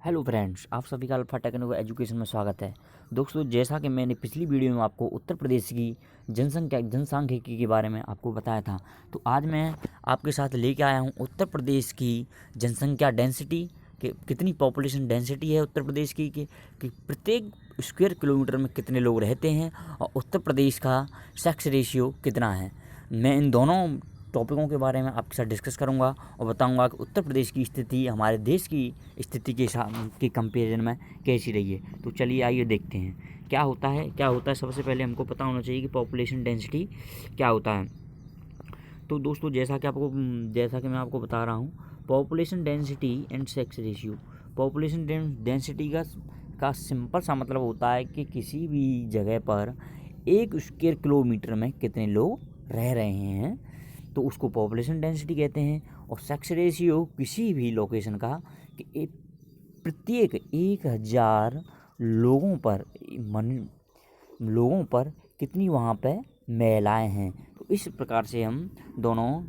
Hello friends, आप सभी का अल्फा टेक्निकल एजुकेशन में स्वागत है। दोस्तों, जैसा कि मैंने पिछली वीडियो में आपको उत्तर प्रदेश की जनसांख्यिकी के बारे में आपको बताया था, तो आज मैं आपके साथ लेके आया हूँ उत्तर प्रदेश की जनसंख्या डेंसिटी कि कितनी पॉपुलेशन डेंसिटी है उत्तर प्रदेश की कि प्रत्येक स्क्वायर किलोमीटर में कितने लोग रहते हैं और उत्तर प्रदेश का सेक्स रेशियो कितना है। मैं इन दोनों टॉपिकों के बारे में आपके साथ डिस्कस करूंगा और बताऊंगा कि उत्तर प्रदेश की स्थिति हमारे देश की स्थिति के कंपेरिजन में कैसी रही है। तो चलिए आइए देखते हैं क्या होता है। सबसे पहले हमको पता होना चाहिए कि पॉपुलेशन डेंसिटी क्या होता है। तो दोस्तों, जैसा कि मैं आपको बता रहा हूँ, population density and sex ratio. Population density का सिंपल सा मतलब होता है कि किसी भी जगह पर एक स्क्वायर किलोमीटर में कितने लोग रह रहे हैं, तो उसको पॉपुलेशन डेंसिटी कहते हैं। और सेक्स रेशियो किसी भी लोकेशन का कि प्रत्येक 1000 लोगों पर कितनी वहाँ पे महिलाएं हैं। तो इस प्रकार से हम दोनों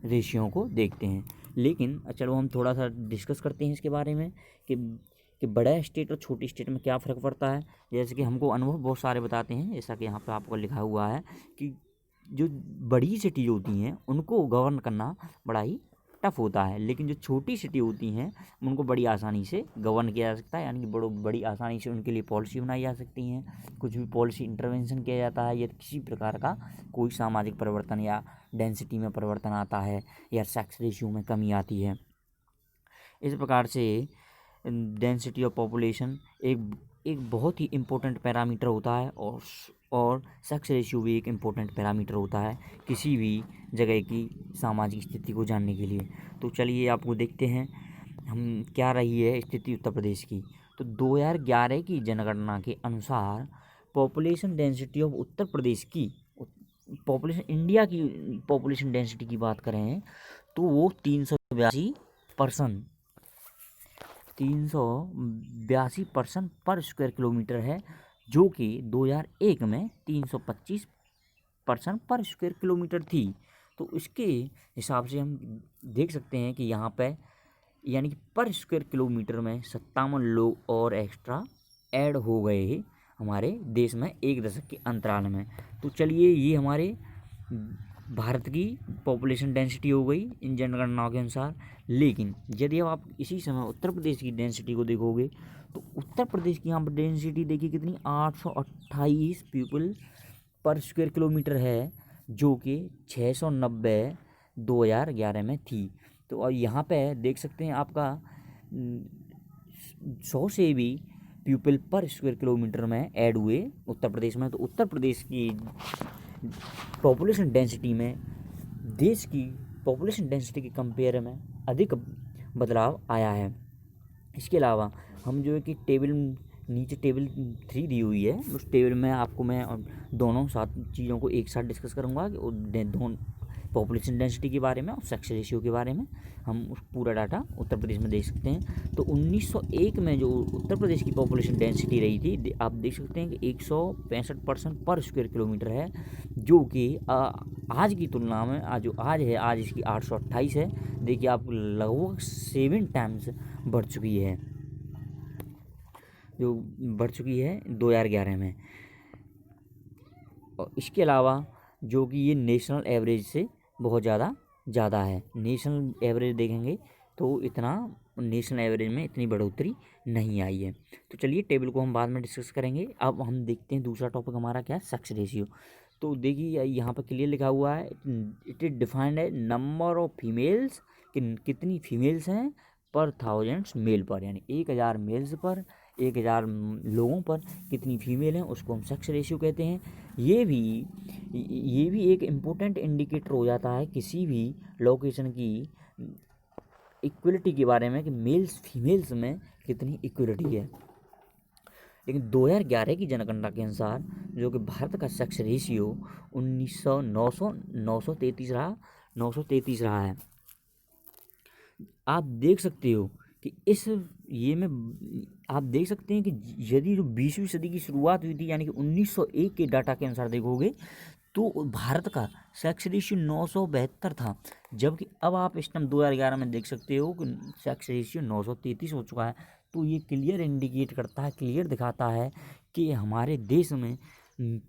रेशियो को देखते हैं। लेकिन चलो हम थोड़ा सा डिस्कस करते हैं इसके बारे में कि बड़ा स्टेट और छोटी स्टेट में क्या फ़र्क पड़ता है। जैसे कि हमको अनुभव बहुत सारे बताते हैं, जैसा कि यहाँ पे आपको लिखा हुआ है कि जो बड़ी सिटी होती हैं उनको गवर्न करना बड़ा ही टफ होता है, लेकिन जो छोटी सिटी होती हैं उनको बड़ी आसानी से गवर्न किया जा सकता है। यानी कि बड़ी आसानी से उनके लिए पॉलिसी बनाई जा सकती हैं। कुछ भी पॉलिसी इंटरवेंशन किया जाता है या किसी प्रकार का कोई सामाजिक परिवर्तन या डेंसिटी में परिवर्तन आता है या सेक्स रेशियो में कमी आती है। इस प्रकार से डेंसिटी ऑफ पॉपुलेशन एक बहुत ही इम्पोर्टेंट पैरामीटर होता है और सेक्स रेशियो भी एक इम्पोर्टेंट पैरामीटर होता है किसी भी जगह की सामाजिक स्थिति को जानने के लिए। तो चलिए आपको देखते हैं हम क्या रही है स्थिति उत्तर प्रदेश की। तो 2011 की जनगणना के अनुसार population density of Uttar Pradesh की इंडिया की पॉपुलेशन डेंसिटी की बात करें तो वो 382 पर स्क्वायर किलोमीटर है, जो कि 2001 में 325 पर स्क्वायर किलोमीटर थी। तो इसके हिसाब से हम देख सकते हैं कि यहाँ पे यानी कि पर स्क्वायर किलोमीटर में 57 लोग और एक्स्ट्रा ऐड हो गए हमारे देश में एक दशक के अंतराल में। तो चलिए, ये हमारे भारत की पॉपुलेशन डेंसिटी हो गई इन जनगणनाओं के अनुसार। लेकिन यदि आप इसी समय उत्तर प्रदेश की डेंसिटी को देखोगे तो उत्तर प्रदेश की यहाँ पर डेंसिटी देखिए कितनी 828 पीपल पर स्क्वायर किलोमीटर है, जो कि 690 2011 में थी। तो और यहाँ पे देख सकते हैं आपका 100 से भी पीपल पर स्क्वायर किलोमीटर में ऐड हुए उत्तर प्रदेश में। तो उत्तर प्रदेश की पॉपुलेशन डेंसिटी में देश की पॉपुलेशन डेंसिटी के कंपेयर में अधिक बदलाव आया है। इसके अलावा हम जो है कि नीचे टेबल 3 दी हुई है, उस टेबल में आपको मैं दोनों साथ चीज़ों को एक साथ डिस्कस करूँगा कि दोनों पॉपुलेशन डेंसिटी के बारे में और सेक्स रेशियो के बारे में हम उस पूरा डाटा उत्तर प्रदेश में देख सकते हैं। तो 1901 में जो उत्तर प्रदेश की पॉपुलेशन डेंसिटी रही थी, आप देख सकते हैं कि 165 पर स्क्वायर किलोमीटर है, जो कि आज की तुलना में आज इसकी 828 है। देखिए, आप लगभग 7 टाइम्स बढ़ चुकी है, जो बढ़ चुकी है 2011 में। और इसके अलावा जो कि ये नेशनल एवरेज से बहुत ज़्यादा है। नेशनल एवरेज देखेंगे तो नेशनल एवरेज में इतनी बढ़ोतरी नहीं आई है। तो चलिए, टेबल को हम बाद में डिस्कस करेंगे। अब हम देखते हैं दूसरा टॉपिक हमारा क्या है, सेक्स रेशियो। तो देखिए, यहाँ पर क्लियर लिखा हुआ है, इट इज डिफाइंड है नंबर ऑफ फीमेल्स, कितनी फीमेल्स हैं पर 1000 मेल पर, यानी 1000 मेल्स पर 1000 लोगों पर कितनी फीमेल हैं, उसको हम सेक्स रेशियो कहते हैं। ये भी एक इम्पोर्टेंट इंडिकेटर हो जाता है किसी भी लोकेशन की इक्वलिटी के बारे में कि मेल्स फीमेल्स में कितनी इक्वलिटी है। लेकिन 2011 की जनगणना के अनुसार जो कि भारत का सेक्स रेशियो 933 रहा है। आप देख सकते हो कि आप देख सकते हैं कि यदि जो 20वीं सदी की शुरुआत हुई थी, यानी कि 1901 के डाटा के अनुसार देखोगे तो भारत का सेक्स रेशियो 972 था, जबकि अब आप इस टाइम 2011 में देख सकते हो कि सेक्स रेशियो 933 हो चुका है। तो ये क्लियर इंडिकेट करता है, क्लियर दिखाता है कि हमारे देश में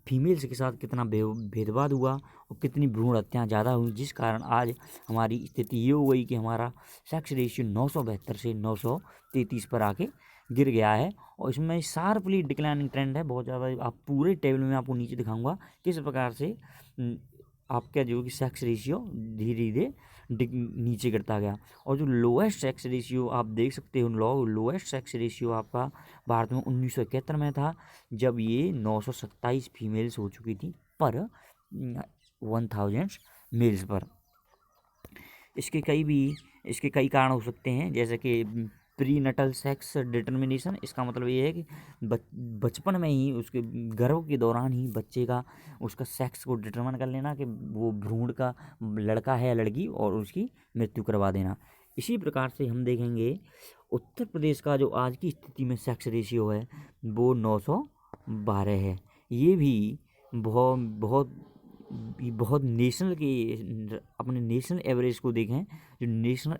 फीमेल्स के साथ कितना भेदभाव हुआ और कितनी भ्रूण हत्याएँ ज़्यादा हुई, जिस कारण आज हमारी स्थिति ये हो गई कि हमारा सेक्स रेशियो 972 से 933 पर आके गिर गया है। और इसमें शार्पली डिक्लाइनिंग ट्रेंड है बहुत ज़्यादा। आप पूरे टेबल में आपको नीचे दिखाऊंगा किस प्रकार से आपका जो कि सेक्स रेशियो धीरे धीरे नीचे गिरता गया। और जो लोएस्ट सेक्स रेशियो आप देख सकते हो, लोएस्ट सेक्स रेशियो आपका भारत में 1971 में था, जब ये 927 फीमेल्स हो चुकी थी पर 1000 मेल्स पर। इसके कई कारण हो सकते हैं, जैसे कि प्री नटल सेक्स डिटर्मिनेशन। इसका मतलब ये है कि बचपन में ही, उसके गर्भ के दौरान ही बच्चे का उसका सेक्स को डिटरमाइन कर लेना कि वो भ्रूण का लड़का है या लड़की, और उसकी मृत्यु करवा देना। इसी प्रकार से हम देखेंगे उत्तर प्रदेश का जो आज की स्थिति में सेक्स रेशियो है वो 912 है। ये भी बहुत नेशनल के, अपने नेशनल एवरेज को देखें, जो नेशनल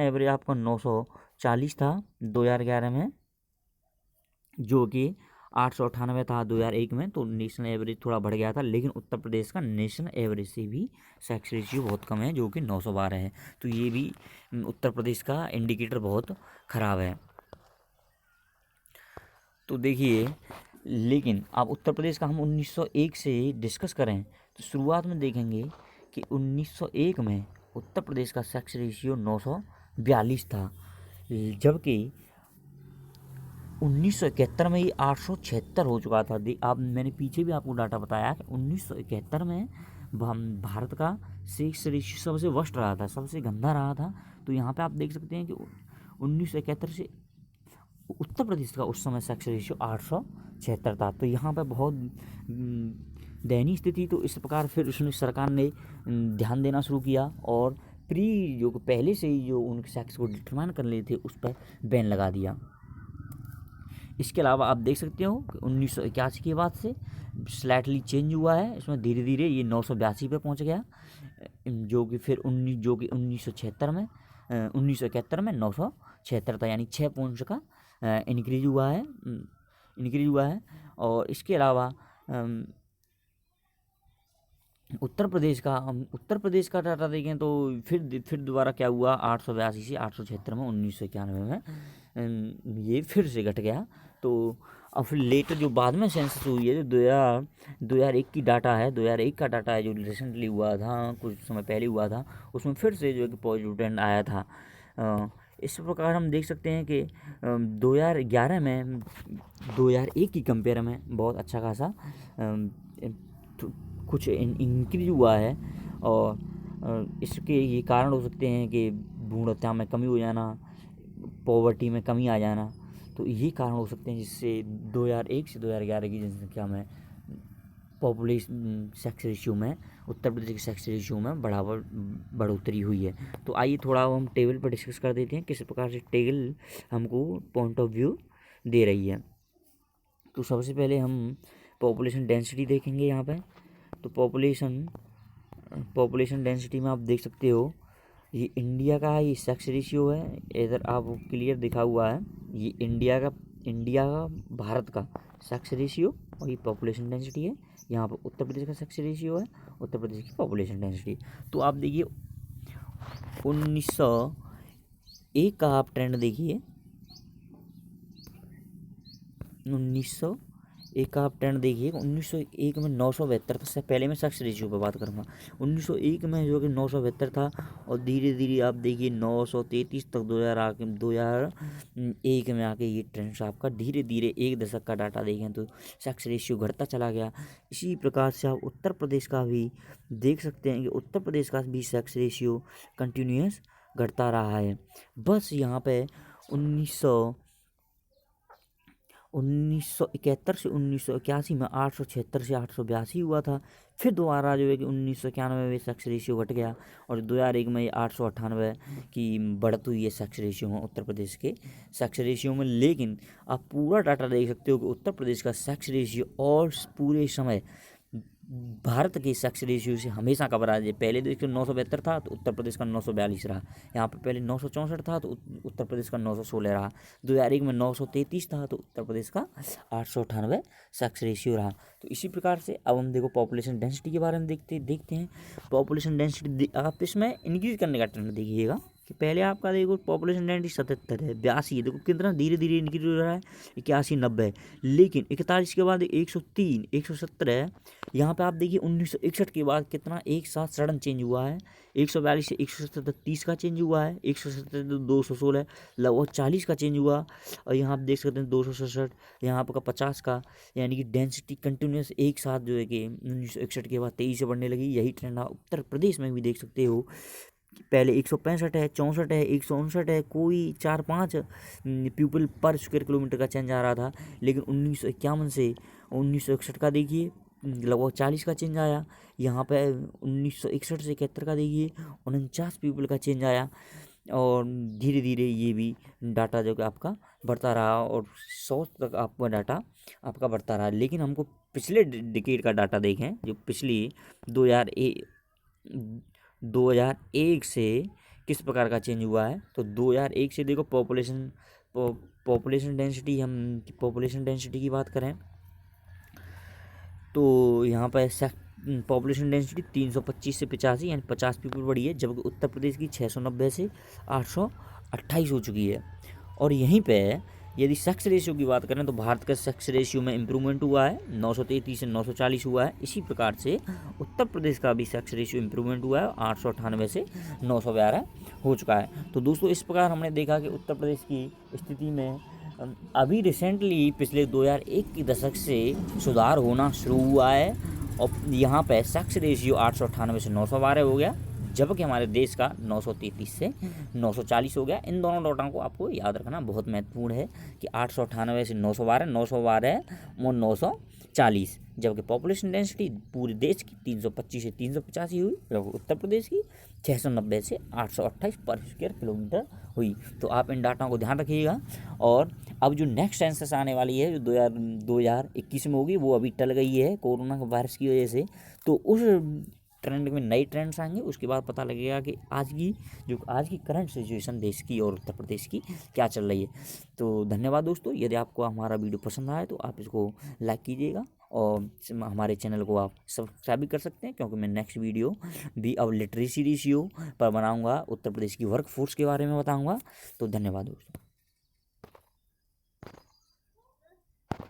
एवरेज आपका 940 था 2011 में, जो कि 898 था 2001 में। तो नेशनल एवरेज थोड़ा बढ़ गया था, लेकिन उत्तर प्रदेश का नेशनल एवरेज से भी सेक्स रेशियो बहुत कम है, जो कि 912 है। तो ये भी उत्तर प्रदेश का इंडिकेटर बहुत ख़राब है। तो देखिए, लेकिन अब उत्तर प्रदेश का हम 1901 से डिस्कस करें तो शुरुआत में देखेंगे कि 1901 में उत्तर प्रदेश का सेक्स रेशियो 942 था, जबकि 1971 में ये 876 हो चुका था। आप मैंने पीछे भी आपको डाटा बताया कि 1971 में भारत का सेक्स रेशियो सबसे वर्स्ट रहा था, सबसे गंदा रहा था। तो यहाँ पे आप देख सकते हैं कि 1971 से उत्तर प्रदेश का उस समय सेक्स रेशियो 876 था। तो यहाँ पे बहुत दयनीय स्थिति। तो इस प्रकार फिर उसने सरकार ने ध्यान देना शुरू किया और जो पहले से ही जो उनके सेक्स को डिटरमाइन कर लेते थे उस पर बैन लगा दिया। इसके अलावा आप देख सकते हो कि 1981 के बाद से स्लाइटली चेंज हुआ है, इसमें धीरे धीरे ये 982 पे पहुंच गया, जो कि 1971 में 976 था, यानी 6 पॉइंट्स का इंक्रीज हुआ है। और इसके अलावा उत्तर प्रदेश का डाटा देखें तो फिर दोबारा क्या हुआ, 882 से 876 में 1991 में ये फिर से घट गया। तो और फिर लेटर जो बाद में सेंसस हुई है, जो 2001 की डाटा है, 2001 का डाटा है जो रिसेंटली हुआ था, कुछ समय पहले हुआ था, उसमें फिर से जो है कि पॉजिटिव ट्रेंड आया था। इस प्रकार हम देख सकते हैं कि 2011 में 2001 की कंपेयर में बहुत अच्छा खासा कुछ इंक्रीज हुआ है। और इसके ये कारण हो सकते हैं कि भ्रूण हत्या में कमी हो जाना, पॉवर्टी में कमी आ जाना। तो ये कारण हो सकते हैं जिससे 2001 से 2011 की जनसंख्या में पॉपुलेशन सेक्स रेशियो में, उत्तर प्रदेश के सेक्स रेशियो में बढ़ोतरी हुई है। तो आइए थोड़ा हम टेबल पर डिस्कस कर देते हैं किस प्रकार से टेबल हमको पॉइंट ऑफ व्यू दे रही है। तो सबसे पहले हम पॉपुलेशन डेंसिटी देखेंगे यहाँ पे। तो पॉपुलेशन डेंसिटी में आप देख सकते हो ये इंडिया का ये सेक्स रेशियो है, इधर आप क्लियर दिखा हुआ है, ये इंडिया का भारत का सेक्स रेशियो और ये पॉपुलेशन डेंसिटी है। यहाँ पर उत्तर प्रदेश का सेक्स रेशियो है, उत्तर प्रदेश की पॉपुलेशन डेंसिटी। तो आप देखिए 1901 का आप ट्रेंड देखिए, 1901 का आप ट्रेंड देखिए। 1901 में 972 था। सबसे पहले मैं सेक्स रेशियो पर बात करूँगा। 1901 में जो कि 972 था और धीरे धीरे आप देखिए 933 तक 2001 में आके ये ट्रेंड आपका धीरे धीरे 1 दशक का डाटा देखें तो सेक्स रेशियो घटता चला गया। इसी प्रकार से आप उत्तर प्रदेश का भी देख सकते हैं कि उत्तर प्रदेश का भी सेक्स रेशियो कंटिन्यूस घटता रहा है। बस यहाँ पे 1971 से 1981 में 876 से 882 हुआ था। फिर दोबारा जो है कि 1991 में सेक्स रेशियो घट गया और 2001 में 898 की बढ़त हुई है सेक्स रेशियो में, उत्तर प्रदेश के सेक्स रेशियो में। लेकिन आप पूरा डाटा देख सकते हो कि उत्तर प्रदेश का सेक्स रेशियो और पूरे समय भारत के सेक्स रेशियो से हमेशा कवर आ जाए। पहले देश का 972 था तो उत्तर प्रदेश का 942 रहा। यहाँ पे पहले 964 था तो उत्तर प्रदेश का 916 रहा। 2001 में 933 था तो उत्तर प्रदेश का 898 सेक्स रेशियो रहा। तो इसी प्रकार से अब हम देखो पॉपुलेशन डेंसिटी के बारे में देखते हैं। पॉपुलेशन डेंसिटी आप इसमें इंक्रीज करने का ट्रेंड देखिएगा कि पहले आपका देखो पॉपुलेशन डेंसिटी 77 है, 82 है, देखो कितना धीरे धीरे इंक्रीज हो रहा है, 81 90 है। लेकिन 41 के बाद 103 170 है। यहाँ पे आप देखिए 1961 के बाद कितना एक साथ सडन चेंज हुआ है। 142 से 177 30 का चेंज हुआ है, 177 216 लगभग 40 का चेंज हुआ। और यहाँ आप देख सकते हैं 267 यहाँ आपका 50 का, यानी कि डेंसिटी कंटिन्यूस एक साथ जो है कि 1961 के बाद 23 से बढ़ने लगी। यही ट्रेंड आप उत्तर प्रदेश में भी देख सकते हो। पहले 165 है, 64 है, 159 है, कोई 4-5 पीपल पर स्क्वायर किलोमीटर का चेंज आ रहा था। लेकिन 1951 से 1961 का देखिए लगभग 40 का चेंज आया। यहाँ पे 1961 से 71 का देखिए 49 पीपल का चेंज आया। और धीरे धीरे ये भी डाटा जो कि आपका बढ़ता रहा और 100 तक आपका डाटा आपका बढ़ता रहा। लेकिन हमको पिछले डिकेड का डाटा देखें, जो पिछली 2001 से किस प्रकार का चेंज हुआ है। तो 2001 से देखो पॉपुलेशन डेंसिटी की बात करें तो यहाँ पर पॉपुलेशन डेंसिटी 325 से 85 यानी 50 पीपल बढ़ी है, जबकि उत्तर प्रदेश की 690 से 828 हो चुकी है। और यहीं पे यदि सेक्स रेशियो की बात करें तो भारत का सेक्स रेशियो में इम्प्रूवमेंट हुआ है, 933 से 940 हुआ है। इसी प्रकार से उत्तर प्रदेश का भी सेक्स रेशियो इम्प्रूवमेंट हुआ है, 898 से 912 हो चुका है। तो दोस्तों इस प्रकार हमने देखा कि उत्तर प्रदेश की स्थिति में अभी रिसेंटली पिछले 2001 के दशक से सुधार होना शुरू हुआ है। और यहाँ पे सेक्स रेशियो 898 से 912 हो गया, जबकि हमारे देश का 933 से 940 हो गया। इन दोनों डाटा को आपको याद रखना बहुत महत्वपूर्ण है कि 898 से 912 912 और 940, जबकि पॉपुलेशन डेंसिटी पूरे देश की 325 से 385 हुई, जबकि उत्तर प्रदेश की 690 से 828 पर स्क्वायर किलोमीटर हुई। तो आप इन डाटा को ध्यान रखिएगा। और अब जो नेक्स्ट सेंसस आने वाली है जो 2021 में होगी, वो अभी टल गई है कोरोना वायरस की वजह से। तो उस ट्रेंड में नए ट्रेंड्स आएंगे, उसके बाद पता लगेगा कि आज की करंट सिचुएशन देश की और उत्तर प्रदेश की क्या चल रही है। तो धन्यवाद दोस्तों। यदि आपको हमारा वीडियो पसंद आए तो आप इसको लाइक कीजिएगा और हमारे चैनल को आप सब्सक्राइब भी कर सकते हैं, क्योंकि मैं नेक्स्ट वीडियो भी अब लिटरेसी रेशियो पर बनाऊंगा, उत्तर प्रदेश की वर्क फोर्स के बारे में बताऊंगा। तो धन्यवाद दोस्तों।